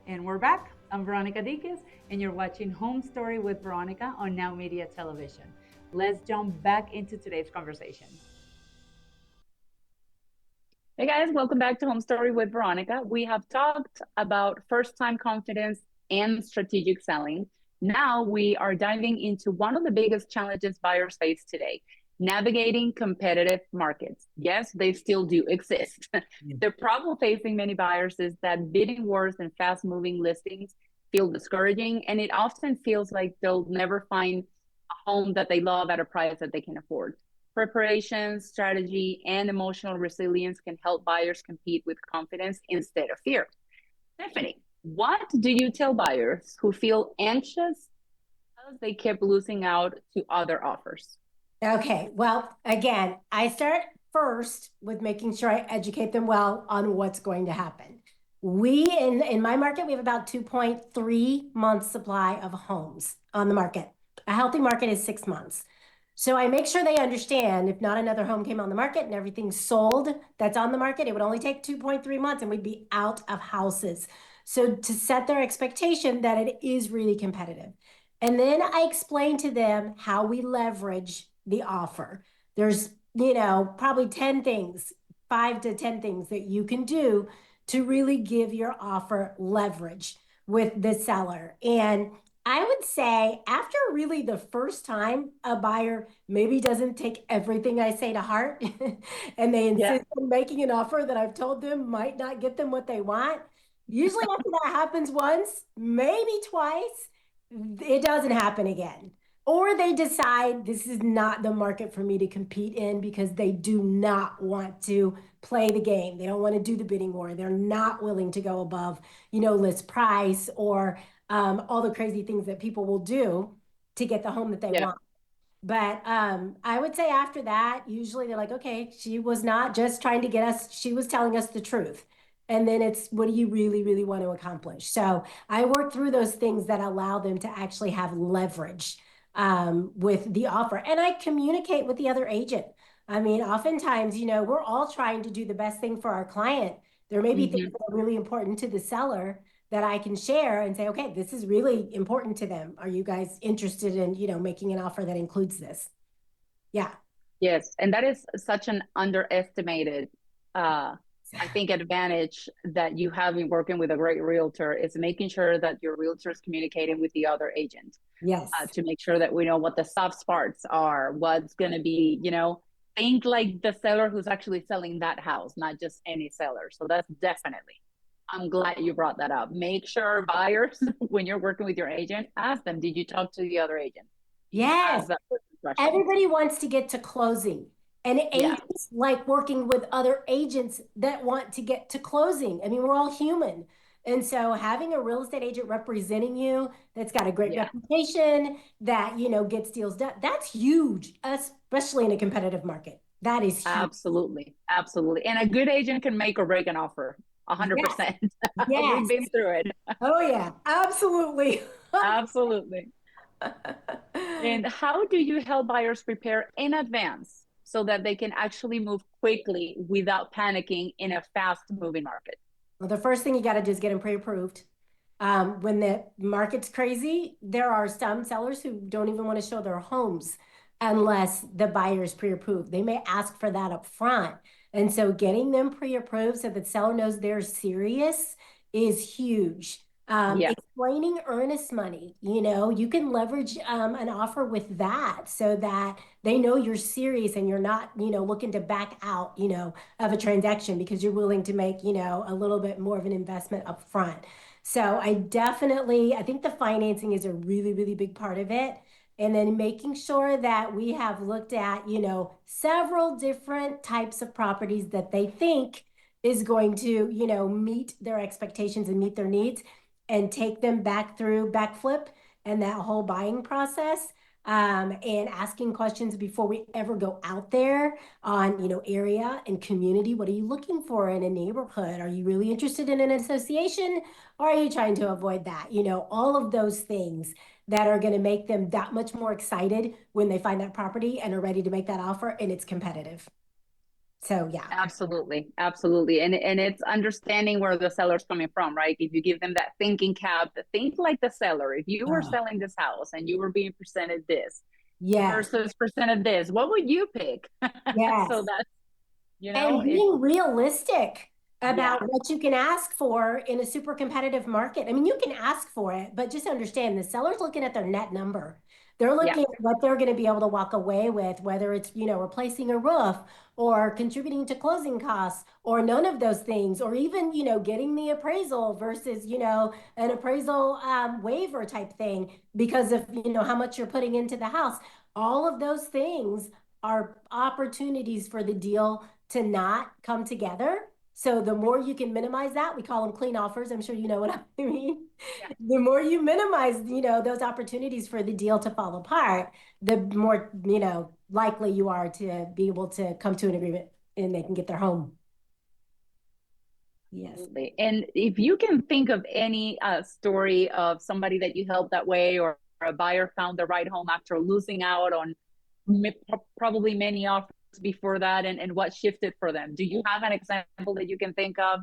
And we're back. I'm Veronica Diquez, and you're watching Home Story with Veronica on Now Media Television. Let's jump back into today's conversation. Hey guys, welcome back to Home Story with Veronica. We have talked about first time confidence and strategic selling. Now we are diving into one of the biggest challenges buyers face today, navigating competitive markets. Yes, they still do exist. The problem facing many buyers is that bidding wars and fast moving listings feel discouraging, and it often feels like they'll never find a home that they love at a price that they can afford. Preparation, strategy, and emotional resilience can help buyers compete with confidence instead of fear. Stephanie, what do you tell buyers who feel anxious because they keep losing out to other offers? Okay, well, again, I start first with making sure I educate them well on what's going to happen. We in my market, we have about 2.3 months supply of homes on the market. A healthy market is 6 months. So I make sure they understand if not another home came on the market and everything's sold that's on the market, it would only take 2.3 months and we'd be out of houses. So to set their expectation that it is really competitive. And then I explain to them how we leverage the offer. There's, probably 10 things, 5 to 10 things that you can do to really give your offer leverage with the seller. And I would say after really the first time a buyer maybe doesn't take everything I say to heart and they Yeah. insist on making an offer that I've told them might not get them what they want, usually after that happens once, maybe twice, it doesn't happen again. Or they decide this is not the market for me to compete in because they do not want to play the game. They don't want to do the bidding war. They're not willing to go above, list price or all the crazy things that people will do to get the home that they Yeah. want. But I would say after that, usually they're like, okay, she was not just trying to get us, she was telling us the truth. And then it's what do you really, really want to accomplish? So I work through those things that allow them to actually have leverage with the offer. And I communicate with the other agent. I mean, oftentimes, we're all trying to do the best thing for our client. There may be things Hmm. that are really important to the seller that I can share and say, okay, this is really important to them. Are you guys interested in, making an offer that includes this? Yeah. Yes. And that is such an underestimated, uh, I think, advantage that you have in working with a great realtor is making sure that your realtor is communicating with the other agent. Yes. To make sure that we know what the soft spots are, what's going to be, think like the seller who's actually selling that house, not just any seller. So that's definitely, I'm glad you brought that up. Make sure buyers, when you're working with your agent, ask them, did you talk to the other agent? You Yes. ask that questions. Everybody wants to get to closing. And Yeah, agents like working with other agents that want to get to closing. I mean, we're all human. And so having a real estate agent representing you that's got a great yeah, reputation, that, gets deals done, that's huge, especially in a competitive market. That is huge. absolutely. Absolutely. And a good agent can make or break an offer. Yes. 100%. We've Yes. been through it. Oh, yeah. Absolutely. Absolutely. And how do you help buyers prepare in advance so that they can actually move quickly without panicking in a fast moving market? Well, the first thing you got to do is get them pre-approved. When the market's crazy, there are some sellers who don't even want to show their homes unless the buyer is pre-approved. They may ask for that up front. And so getting them pre-approved so that the seller knows they're serious is huge. Yeah, Explaining earnest money, you can leverage an offer with that so that they know you're serious and you're not, looking to back out, of a transaction because you're willing to make, a little bit more of an investment up front. So I think the financing is a really, really big part of it. And then making sure that we have looked at, several different types of properties that they think is going to, meet their expectations and meet their needs and take them back through backflip and that whole buying process. And asking questions before we ever go out there on, area and community. What are you looking for in a neighborhood? Are you really interested in an association? Or are you trying to avoid that? All of those things that are going to make them that much more excited when they find that property and are ready to make that offer and it's competitive. So yeah. Absolutely, absolutely. And it's understanding where the seller's coming from, right? If you give them that thinking cap, think like the seller. If you were Oh, selling this house and you were being presented this yes. versus presented this, what would you pick? So Yes. that's, you And know, it, being realistic yeah, about what you can ask for in a super competitive market. I mean, you can ask for it, but just understand the seller's looking at their net number. They're yeah, looking at what they're going to be able to walk away with, whether it's, replacing a roof or contributing to closing costs or none of those things, or even, getting the appraisal versus, an appraisal waiver type thing because of, how much you're putting into the house. All of those things are opportunities for the deal to not come together. So the more you can minimize that, we call them clean offers. I'm sure you know what I mean. yeah. The more you minimize, those opportunities for the deal to fall apart, the more, likely you are to be able to come to an agreement and they can get their home. Yes. Absolutely. And if you can think of any story of somebody that you helped that way, or a buyer found the right home after losing out on probably many offers before that, and what shifted for them, do you have an example that you can think of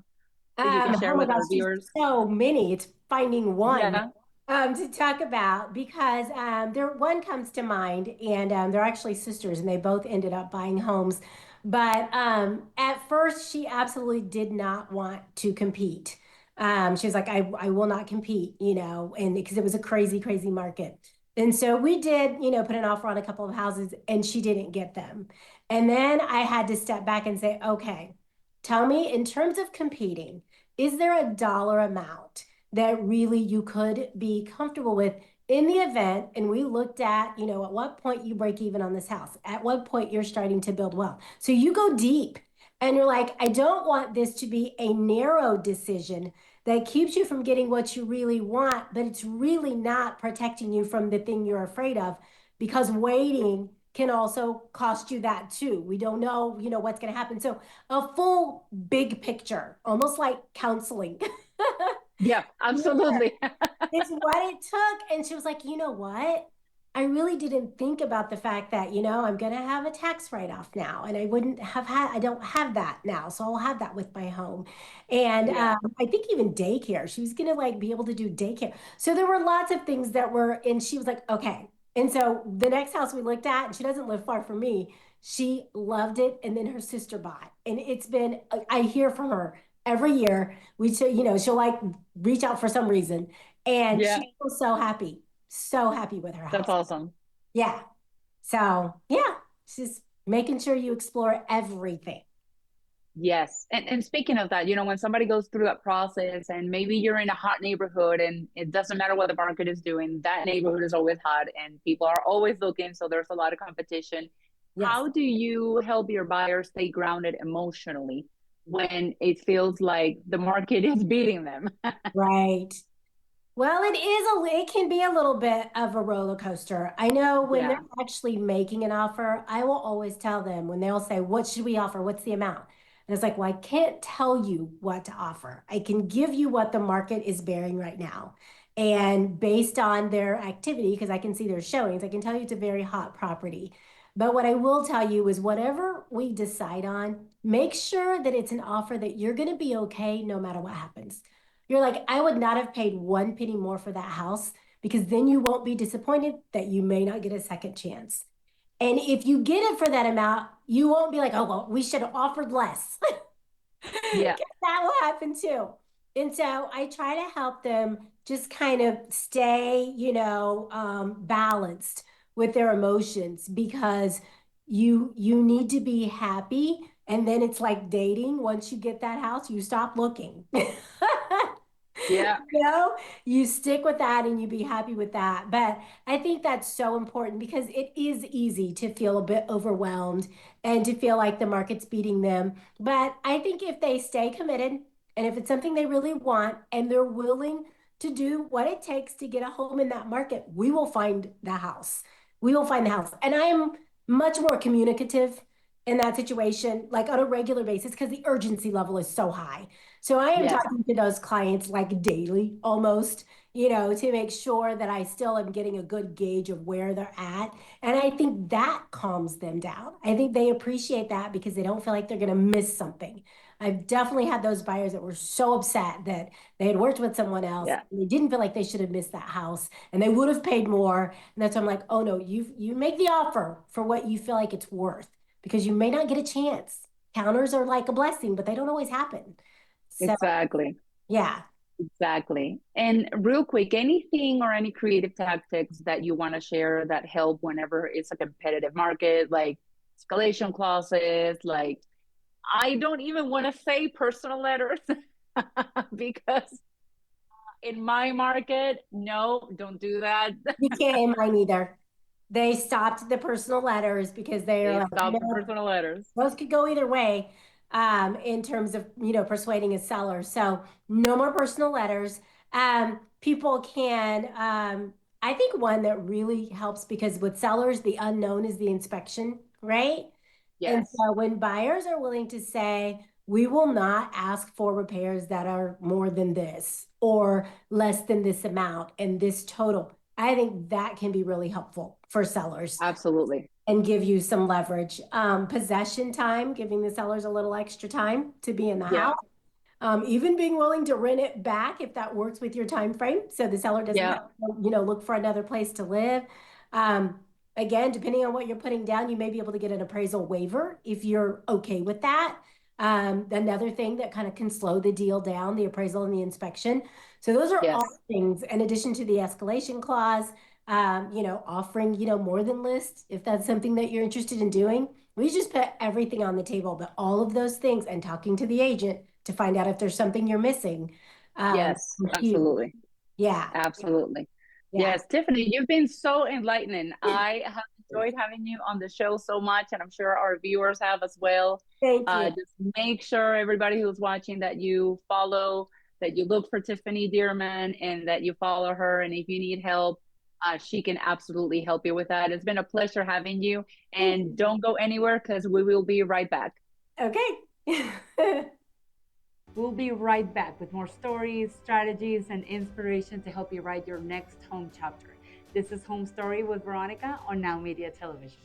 that you can Oh share my with gosh, our there's viewers? so many. It's finding one Yeah. to talk about because there one comes to mind, and they're actually sisters, and they both ended up buying homes. But at first, she absolutely did not want to compete. She was like, I will not compete, and because it was a crazy, crazy market. And so we did, put an offer on a couple of houses, and she didn't get them. And then I had to step back and say, okay, tell me in terms of competing, is there a dollar amount that really you could be comfortable with in the event? And we looked at, at what point you break even on this house, at what point you're starting to build wealth. So you go deep and you're like, I don't want this to be a narrow decision that keeps you from getting what you really want, but it's really not protecting you from the thing you're afraid of because waiting can also cost you that too. We don't know, what's going to happen. So a full big picture, almost like counseling. Yeah, absolutely. It's what it took. And she was like, you know what? I really didn't think about the fact that, I'm going to have a tax write-off now. And I don't have that now. So I'll have that with my home. And Yeah. I think even daycare, she was going to like be able to do daycare. So there were lots of things that were, and she was like, okay. And so the next house we looked at, and she doesn't live far from me, she loved it. And then her sister bought. And it's been, I hear from her every year. She'll like reach out for some reason. And Yeah, she was so happy with her that's house. awesome. Yeah. So, yeah, it's just making sure you explore everything. Yes. And speaking of that, when somebody goes through that process and maybe you're in a hot neighborhood and it doesn't matter what the market is doing, that neighborhood is always hot and people are always looking. So there's a lot of competition. Yes. How do you help your buyers stay grounded emotionally when it feels like the market is beating them? Right. Well, it can be a little bit of a roller coaster. I know when they're Yeah. actually making an offer, I will always tell them when they'll say, what should we offer? What's the amount? And it's like, well, I can't tell you what to offer. I can give you what the market is bearing right now. And based on their activity, because I can see their showings, I can tell you it's a very hot property. But what I will tell you is whatever we decide on, make sure that it's an offer that you're going to be okay no matter what happens. You're like, I would not have paid one penny more for that house because then you won't be disappointed that you may not get a second chance. And if you get it for that amount, you won't be like, oh, well, we should have offered less. Yeah. That will happen too. And so I try to help them just kind of stay, balanced with their emotions because you need to be happy. And then it's like dating. Once you get that house, you stop looking. Yeah. You stick with that and you be happy with that. But I think that's so important because it is easy to feel a bit overwhelmed and to feel like the market's beating them. But I think if they stay committed and if it's something they really want and they're willing to do what it takes to get a home in that market, we will find the house. We will find the house. And I am much more communicative in that situation, like on a regular basis, because the urgency level is so high. So I am Yes, talking to those clients like daily almost, to make sure that I still am getting a good gauge of where they're at. And I think that calms them down. I think they appreciate that because they don't feel like they're going to miss something. I've definitely had those buyers that were so upset that they had worked with someone else yeah, and they didn't feel like they should have missed that house and they would have paid more. And that's why I'm like, oh no, you make the offer for what you feel like it's worth because you may not get a chance. Counters are like a blessing, but they don't always happen. So exactly. yeah. Exactly. And real quick, anything or any creative tactics that you want to share that help whenever it's a competitive market, like escalation clauses, like I don't even want to say personal letters because in my market, no, don't do that. You can't in mine either. They stopped the personal letters because they are They like, stop the no, personal letters. those could go either way in terms of, persuading a seller. So no more personal letters. People can, I think one that really helps because with sellers, the unknown is the inspection, right? And Yes. so when buyers are willing to say, we will not ask for repairs that are more than this or less than this amount and this total, I think that can be really helpful for sellers Absolutely. and give you some leverage. Possession time, giving the sellers a little extra time to be in the Yeah. house. Even being willing to rent it back if that works with your time frame, so the seller doesn't Yeah. have to, look for another place to live. Um, Again, depending on what you're putting down, you may be able to get an appraisal waiver if you're okay with that. Another thing that kind of can slow the deal down, the appraisal and the inspection. So those are all Yes. things in addition to the escalation clause, offering, more than list if that's something that you're interested in doing. We just put everything on the table, but all of those things and talking to the agent to find out if there's something you're missing. Yes. Huge. Absolutely. Yeah. Absolutely. Yeah. Yes, Tiffany, you've been so enlightening. I have enjoyed having you on the show so much, and I'm sure our viewers have as well. Thank you. Just make sure everybody who's watching that you follow, that you look for Tiffany Dearman, and that you follow her. And if you need help, she can absolutely help you with that. It's been a pleasure having you. And don't go anywhere because we will be right back. Okay. We'll be right back with more stories, strategies, and inspiration to help you write your next home chapter. This is Home Story with Veronica on Now Media Television.